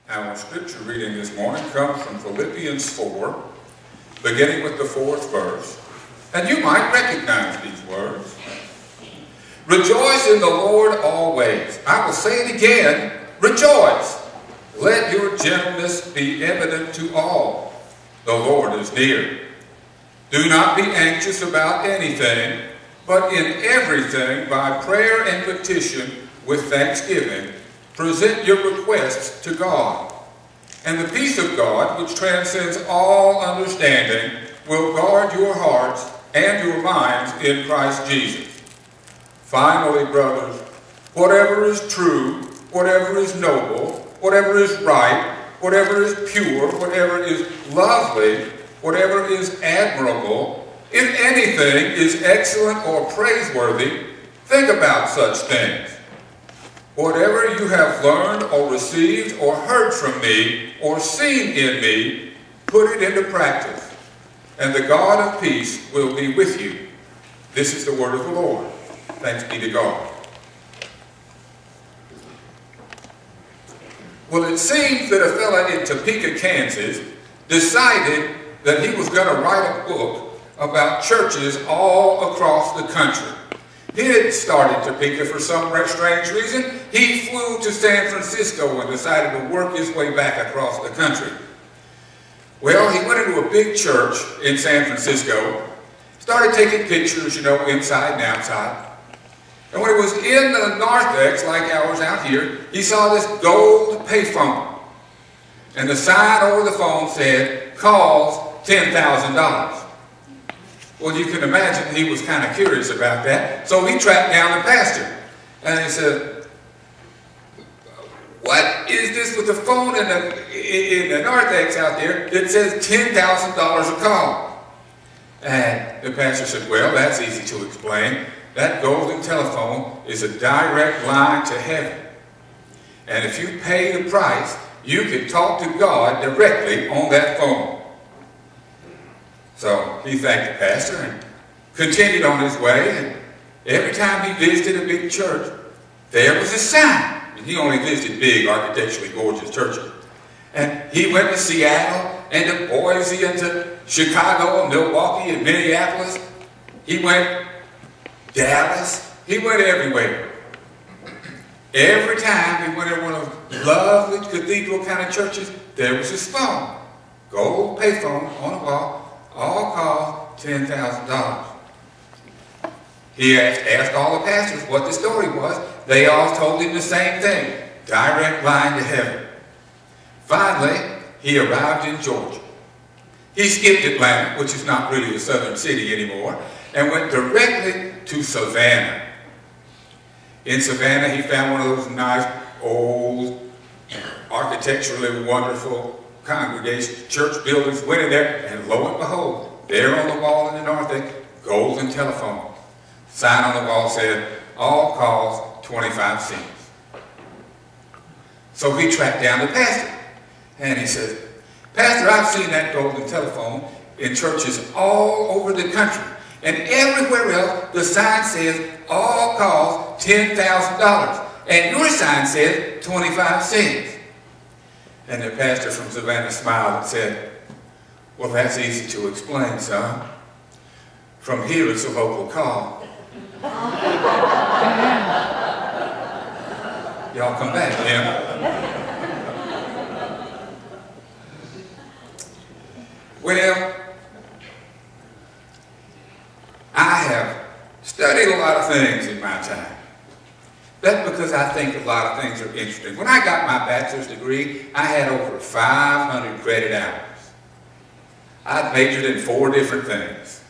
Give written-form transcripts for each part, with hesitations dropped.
Our scripture reading this morning comes from Philippians 4, beginning with the 4th verse. And you might recognize these words. Rejoice in the Lord always. I will say it again, rejoice. Let your gentleness be evident to all. The Lord is near. Do not be anxious about anything, but in everything, by prayer and petition, with thanksgiving, present your requests to God. And the peace of God, which transcends all understanding, will guard your hearts and your minds in Christ Jesus. Finally, brothers, whatever is true, whatever is noble, whatever is right, whatever is pure, whatever is lovely, whatever is admirable, if anything is excellent or praiseworthy, think about such things. Whatever you have learned or received or heard from me or seen in me, put it into practice, and the God of peace will be with you. This is the word of the Lord. Thanks be to God. Well, it seems that a fella in Topeka, Kansas, decided that he was going to write a book about churches all across the country. He didn't start in Topeka for some strange reason. He flew to San Francisco and decided to work his way back across the country. Well, he went into a big church in San Francisco, started taking pictures, inside and outside. And when he was in the narthex, like ours out here, he saw this gold payphone. And the sign over the phone said, calls $10,000. Well, you can imagine he was kind of curious about that. So he tracked down the pastor. And he said, what is this with the phone in the narthex out there that says $10,000 a call? And the pastor said, well, that's easy to explain. That golden telephone is a direct line to heaven. And if you pay the price, you can talk to God directly on that phone. So he thanked the pastor and continued on his way. And every time he visited a big church, there was a sign. And he only visited big, architecturally gorgeous churches. And he went to Seattle and to Boise and to Chicago and Milwaukee and Minneapolis. He went Dallas. He went everywhere. Every time he went to one of those lovely cathedral kind of churches, there was his phone. Gold payphone on the wall. All calls $10,000. He asked all the pastors what the story was. They all told him the same thing. Direct line to heaven. Finally, he arrived in Georgia. He skipped Atlanta, which is not really a southern city anymore, and went directly to Savannah. In Savannah, he found one of those nice, old, architecturally wonderful congregation, church buildings, went in there, and lo and behold, there on the wall in the narthex, golden telephone. Sign on the wall said, all calls 25 cents. So he tracked down the pastor, and he said, Pastor, I've seen that golden telephone in churches all over the country, and everywhere else the sign says, all calls $10,000, and your sign says 25 cents. And the pastor from Savannah smiled and said, well, that's easy to explain, son. From here, it's a local call. Y'all come back, Jim. Well, I have studied a lot of things in my time. That's because I think a lot of things are interesting. When I got my bachelor's degree, I had over 500 credit hours. I majored in 4 different things.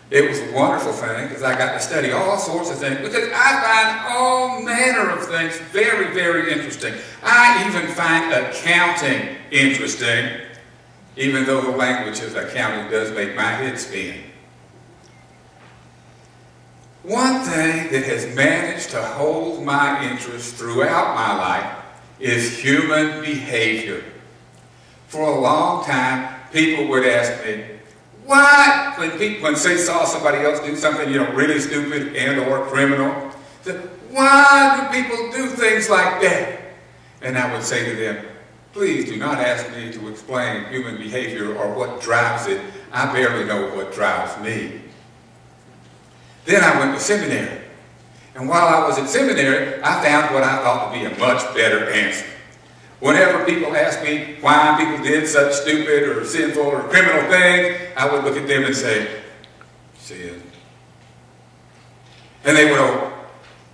It was a wonderful thing because I got to study all sorts of things because I find all manner of things very, very interesting. I even find accounting interesting, even though the language of accounting does make my head spin. One thing that has managed to hold my interest throughout my life is human behavior. For a long time, people would ask me, why, when they saw somebody else do something, really stupid and or criminal, said, why do people do things like that? And I would say to them, please do not ask me to explain human behavior or what drives it. I barely know what drives me. Then I went to seminary. And while I was at seminary, I found what I thought to be a much better answer. Whenever people asked me why people did such stupid or sinful or criminal things, I would look at them and say, sin. And they would go,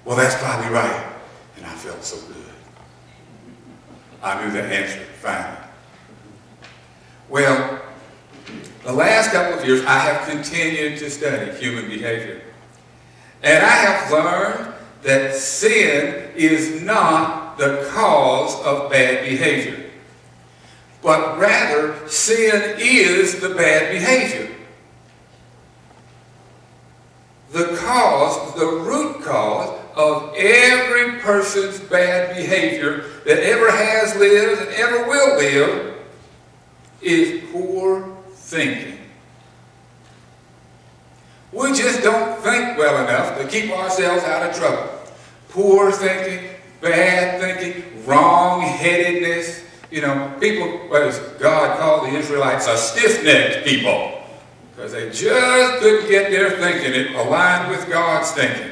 well, that's probably right. And I felt so good. I knew the answer finally. Well, the last couple of years, I have continued to study human behavior. And I have learned that sin is not the cause of bad behavior, but rather sin is the bad behavior. The cause, the root cause of every person's bad behavior that ever has lived and ever will live is poor thinking. We just don't think well enough to keep ourselves out of trouble. Poor thinking, bad thinking, wrong-headedness. You know, people, what does God call the Israelites? A stiff-necked people. Because they just couldn't get their thinking it aligned with God's thinking.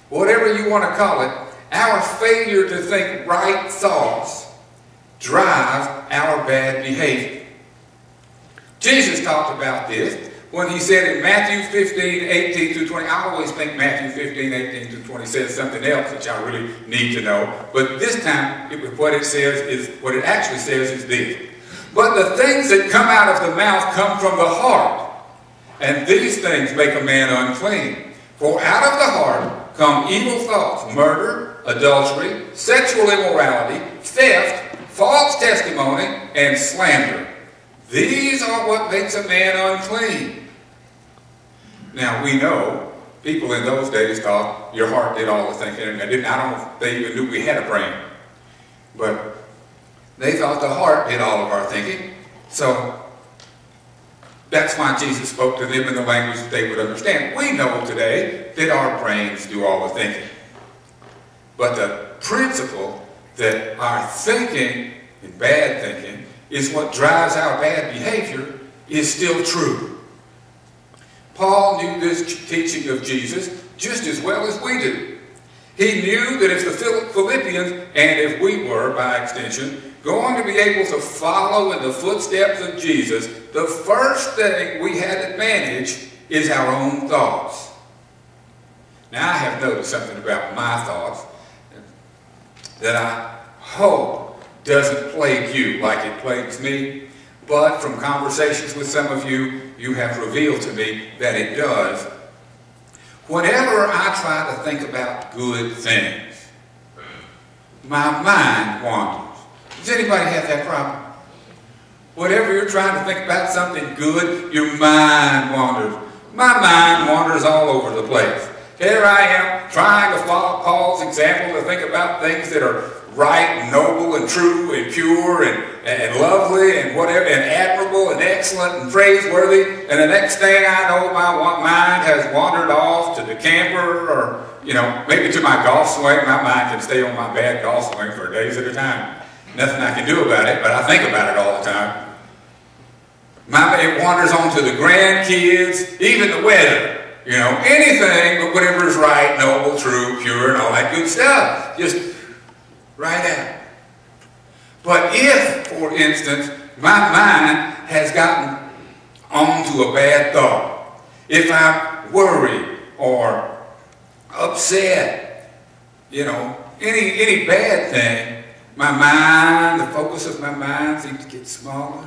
Whatever you want to call it, our failure to think right thoughts drives our bad behavior. Jesus talked about this when he said in Matthew 15, 18 through 20, I always think Matthew 15, 18 through 20 says something else which I really need to know. But this time, what it actually says is this. But the things that come out of the mouth come from the heart, and these things make a man unclean. For out of the heart come evil thoughts, murder, adultery, sexual immorality, theft, false testimony, and slander. These are what makes a man unclean. Now we know people in those days thought your heart did all the thinking, and I don't know if they even knew we had a brain. But they thought the heart did all of our thinking. So that's why Jesus spoke to them in the language that they would understand. We know today that our brains do all the thinking. But the principle that our thinking and bad thinking is what drives our bad behavior is still true. Paul knew this teaching of Jesus just as well as we do. He knew that if the Philippians, and if we were by extension, going to be able to follow in the footsteps of Jesus, the first thing we had to manage is our own thoughts. Now I have noticed something about my thoughts that I hope doesn't plague you like it plagues me, but from conversations with some of you, you have revealed to me that it does. Whenever I try to think about good things, my mind wanders. Does anybody have that problem? Whenever you're trying to think about something good, your mind wanders. My mind wanders all over the place. Here I am trying to follow Paul's example to think about things that are right and noble and true and pure and lovely and whatever and admirable and excellent and praiseworthy, and the next thing I know my mind has wandered off to the camper or, you know, maybe to my golf swing. My mind can stay on my bad golf swing for days at a time. Nothing I can do about it, but I think about it all the time. It wanders on to the grandkids, even the weather, you know, anything but whatever is right, noble, true, pure, and all that good stuff. Just right out. But if, for instance, my mind has gotten onto a bad thought, if I'm worried or upset, you know, any bad thing, my mind, the focus of my mind seems to get smaller,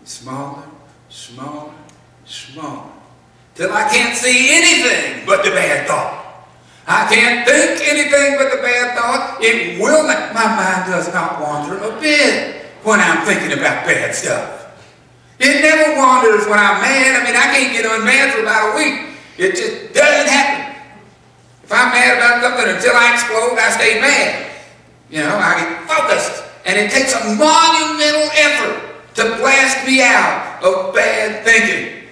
smaller, smaller, smaller, till I can't see anything but the bad thought. I can't think anything but the bad thought. It will not, my mind does not wander a bit when I'm thinking about bad stuff. It never wanders when I'm mad. I mean, I can't get unmad for about a week. It just doesn't happen. If I'm mad about something until I explode, I stay mad. You know, I get focused. And it takes a monumental effort to blast me out of bad thinking.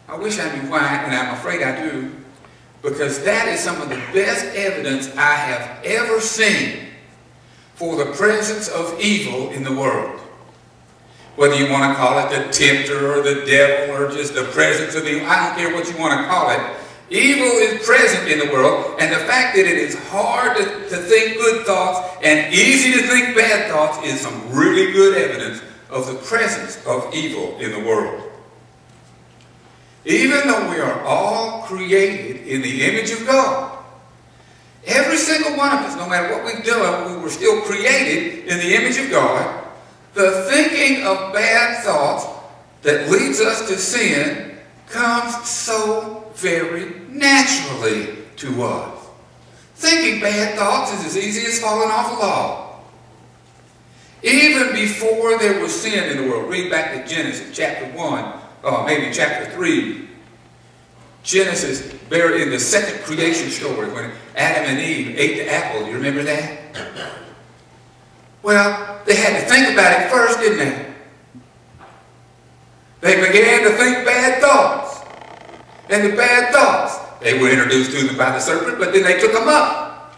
I wish I knew why, and I'm afraid I do. because that is some of the best evidence I have ever seen for the presence of evil in the world. Whether you want to call it the tempter or the devil or just the presence of evil, I don't care what you want to call it. Evil is present in the world, and the fact that it is hard to think good thoughts and easy to think bad thoughts is some really good evidence of the presence of evil in the world. Even though we are all created in the image of God, every single one of us, no matter what we've done, we were still created in the image of God. The thinking of bad thoughts that leads us to sin comes so very naturally to us. Thinking bad thoughts is as easy as falling off a log. Even before there was sin in the world, read back to Genesis chapter 1, maybe chapter 3. Genesis, buried in the second creation story, when Adam and Eve ate the apple. Do you remember that? Well, they had to think about it first, didn't they? They began to think bad thoughts. And the bad thoughts, they were introduced to them by the serpent, but then they took them up.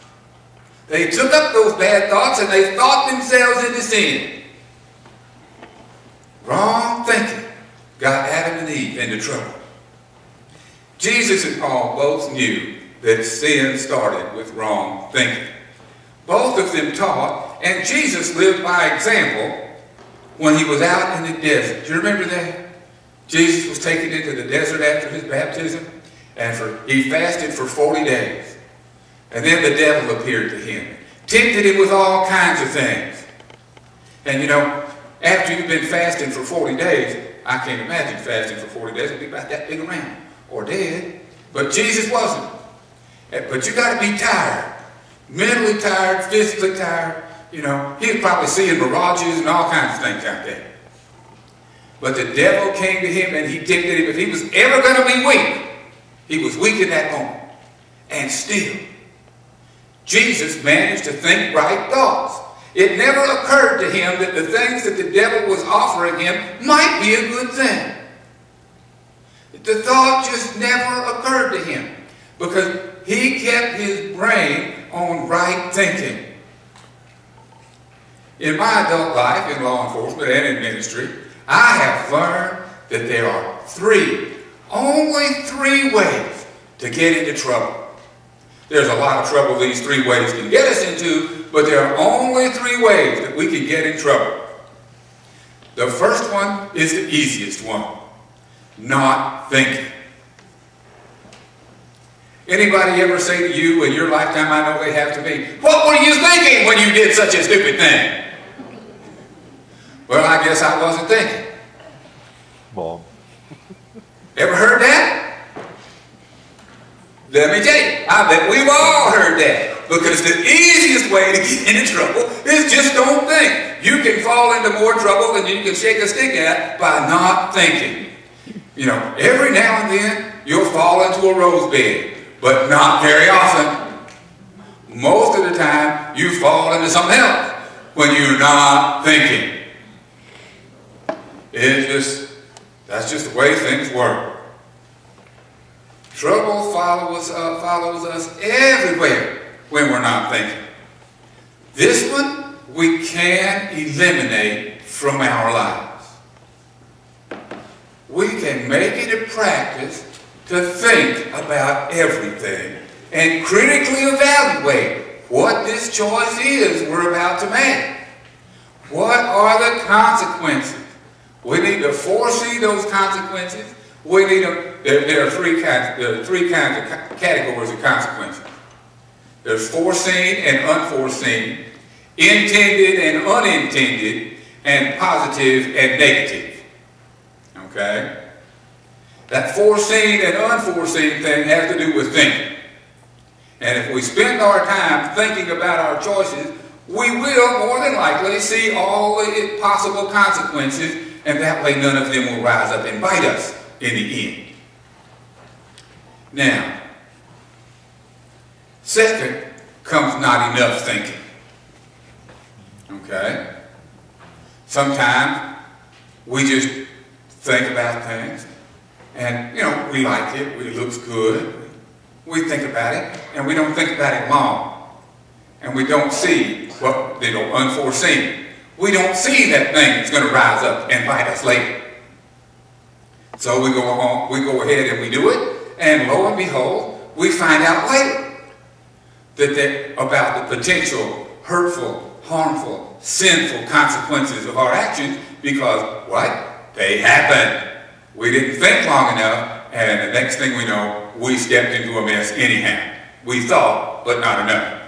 They took up those bad thoughts and they thought themselves into sin. Wrong thinking got Adam and Eve into trouble. Jesus and Paul both knew that sin started with wrong thinking. Both of them taught, and Jesus lived by example when he was out in the desert. Do you remember that? Jesus was taken into the desert after his baptism, and he fasted for 40 days. And then the devil appeared to him, tempted him with all kinds of things. And you know, after you've been fasting for 40 days, I can't imagine fasting for 40 days. It'd be about that big around, or dead. But Jesus wasn't. But you got to be tired. Mentally tired, physically tired. You know, he was probably seeing mirages and all kinds of things out there. But the devil came to him and he tempted him. If he was ever going to be weak, he was weak in that moment. And still, Jesus managed to think right thoughts. It never occurred to him that the things that the devil was offering him might be a good thing. The thought just never occurred to him because he kept his brain on right thinking. In my adult life, in law enforcement and in ministry, I have learned that there are only three ways to get into trouble. There's a lot of trouble these three ways can get us into, but there are only three ways that we can get in trouble. The first one is the easiest one. Not thinking. Anybody ever say to you in your lifetime, I know they have to me, what were you thinking when you did such a stupid thing? Well, I guess I wasn't thinking. Well. Ever heard that? Let me tell you, I bet we've all heard that. Because the easiest way to get into trouble is just don't think. You can fall into more trouble than you can shake a stick at by not thinking. You know, every now and then you'll fall into a rose bed, but not very often. Most of the time you fall into something else when you're not thinking. That's just the way things work. Trouble follows us everywhere when we're not thinking. This one we can eliminate from our lives. We can make it a practice to think about everything and critically evaluate what this choice is we're about to make. What are the consequences? We need to foresee those consequences. We need to, there are three kinds of categories of consequences. There's foreseen and unforeseen, intended and unintended, and positive and negative. Okay? That foreseen and unforeseen thing has to do with thinking. And if we spend our time thinking about our choices, we will more than likely see all the possible consequences, and that way none of them will rise up and bite us in the end. Now, second comes not enough thinking. Okay? Sometimes we just think about things and, you know, we like it, it looks good, We think about it, and we don't think about it long. And we don't see what, unforeseen. We don't see that thing that's going to rise up and bite us later. So we go ahead and we do it, and lo and behold, we find out later about the potential hurtful, harmful, sinful consequences of our actions because, what? They happened. We didn't think long enough, and the next thing we know, we stepped into a mess anyhow. We thought, but not enough.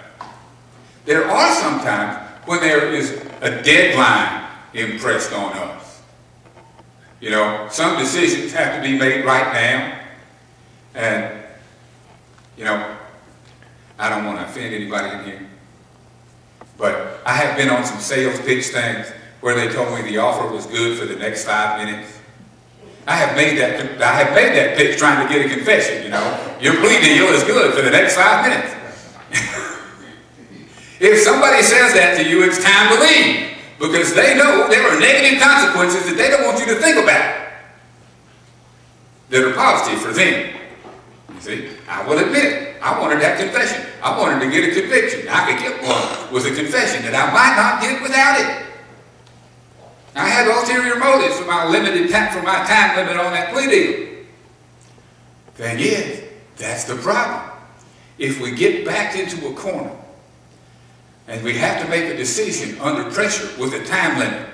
There are some times when there is a deadline impressed on us. You know, some decisions have to be made right now. And, you know, I don't want to offend anybody in here, but I have been on some sales pitch things where they told me the offer was good for the next 5 minutes. I have made that pitch trying to get a confession, you know. Your plea deal is good for the next 5 minutes. If somebody says that to you, it's time to leave, because they know there are negative consequences that they don't want you to think about that are positive for them. You see, I will admit it. I wanted that confession. I wanted to get a conviction. I could get one with a confession that I might not get without it. I had ulterior motives for my time limit on that plea deal. Thing is, that's the problem. If we get back into a corner and we have to make a decision under pressure with a time limit,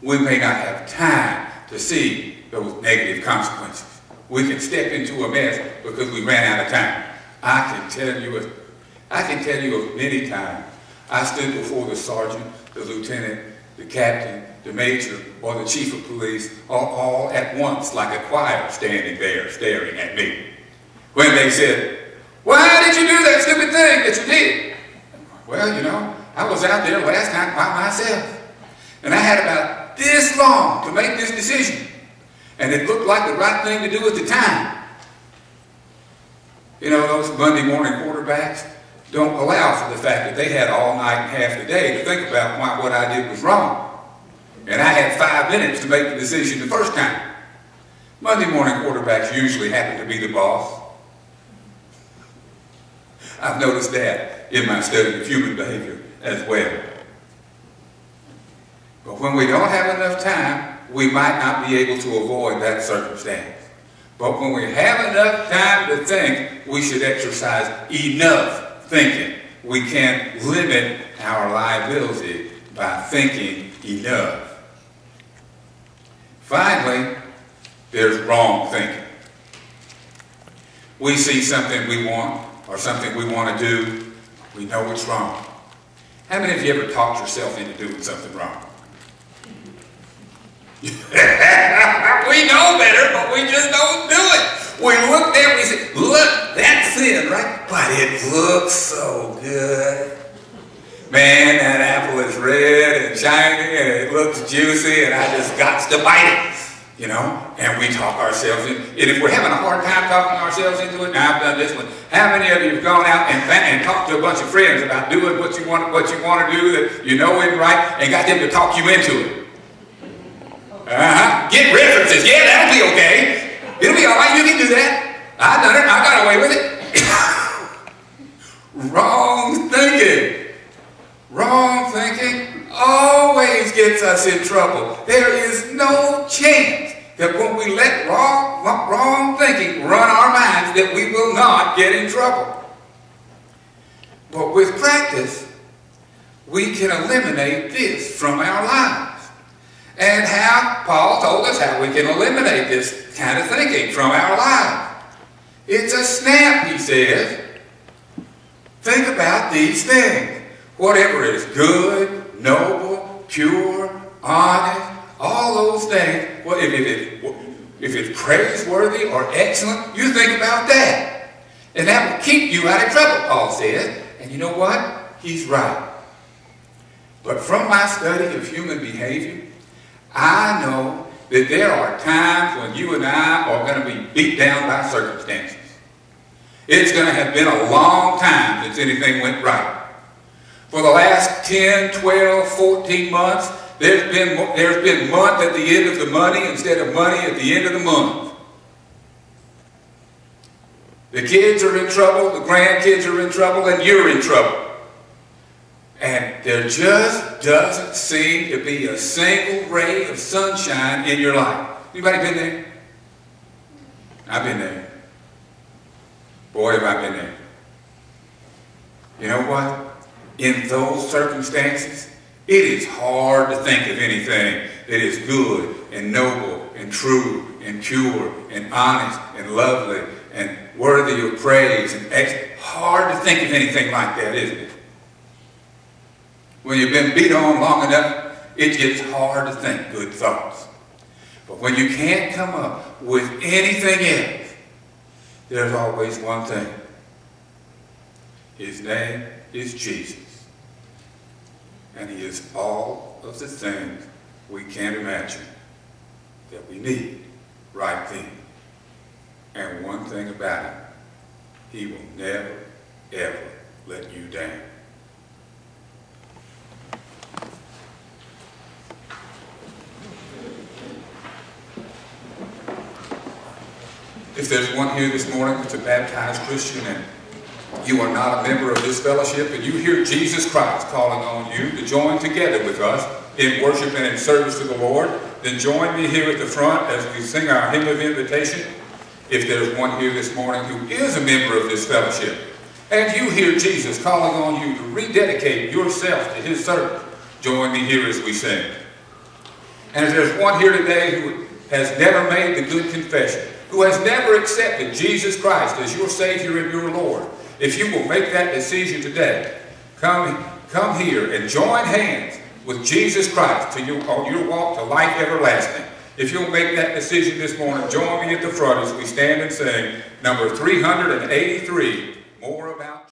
we may not have time to see those negative consequences. We can step into a mess because we ran out of time. I can tell you of many times I stood before the sergeant, the lieutenant, the captain, the major, or the chief of police, all at once, like a choir standing there staring at me. When they said, "Why did you do that stupid thing that you did?" Well, you know, I was out there last night by myself, and I had about this long to make this decision, and it looked like the right thing to do at the time. You know, those Monday morning quarterbacks don't allow for the fact that they had all night and half the day to think about why what I did was wrong. And I had 5 minutes to make the decision the first time. Monday morning quarterbacks usually happen to be the boss. I've noticed that in my study of human behavior as well. But when we don't have enough time, we might not be able to avoid that circumstance. But when we have enough time to think, we should exercise enough thinking. We can't limit our liability by thinking enough. Finally, there's wrong thinking. We see something we want or something we want to do, we know it's wrong. How many of you ever talked yourself into doing something wrong? We know better, but we just don't do it. We look there and we say, "Look, that's sin, right? But it looks so good. Man, that apple is red and shiny and it looks juicy and I just got to bite it." You know, and we talk ourselves in. And if we're having a hard time talking ourselves into it, now I've done this one. How many of you have gone out and talked to a bunch of friends about doing what you want to do that you know isn't right, and got them to talk you into it? Get references. Yeah, that'll be okay. It'll be all right. You can do that. I've done it. I got away with it. Wrong thinking. Wrong thinking always gets us in trouble. There is no chance that when we let wrong thinking run our minds that we will not get in trouble. But with practice, we can eliminate this from our lives. And how Paul told us how we can eliminate this kind of thinking from our lives. It's a snap, he says. Think about these things. Whatever is good, noble, pure, honest, all those things. Well, if it's praiseworthy or excellent, you think about that. And that will keep you out of trouble, Paul says. And you know what? He's right. But from my study of human behavior, I know that there are times when you and I are going to be beat down by circumstances. It's going to have been a long time since anything went right. For the last 10, 12, 14 months, there's been month at the end of the money instead of money at the end of the month. The kids are in trouble, the grandkids are in trouble, and you're in trouble. And there just doesn't seem to be a single ray of sunshine in your life. Anybody been there? I've been there. Boy, have I been there. You know what? In those circumstances, it is hard to think of anything that is good and noble and true and pure and honest and lovely and worthy of praise. And hard to think of anything like that, isn't it? When you've been beat on long enough, it gets hard to think good thoughts. But when you can't come up with anything else, there's always one thing. His name is Jesus. And he is all of the things we can't imagine that we need right then. And one thing about him, he will never, ever let you down. If there's one here this morning that's a baptized Christian and you are not a member of this fellowship and you hear Jesus Christ calling on you to join together with us in worship and in service to the Lord, then join me here at the front as we sing our hymn of invitation. If there's one here this morning who is a member of this fellowship and you hear Jesus calling on you to rededicate yourself to his service, join me here as we sing. And if there's one here today who has never made the good confession, who has never accepted Jesus Christ as your Savior and your Lord, if you will make that decision today, come here and join hands with Jesus Christ on your walk to life everlasting. If you'll make that decision this morning, join me at the front as we stand and sing number 383, More About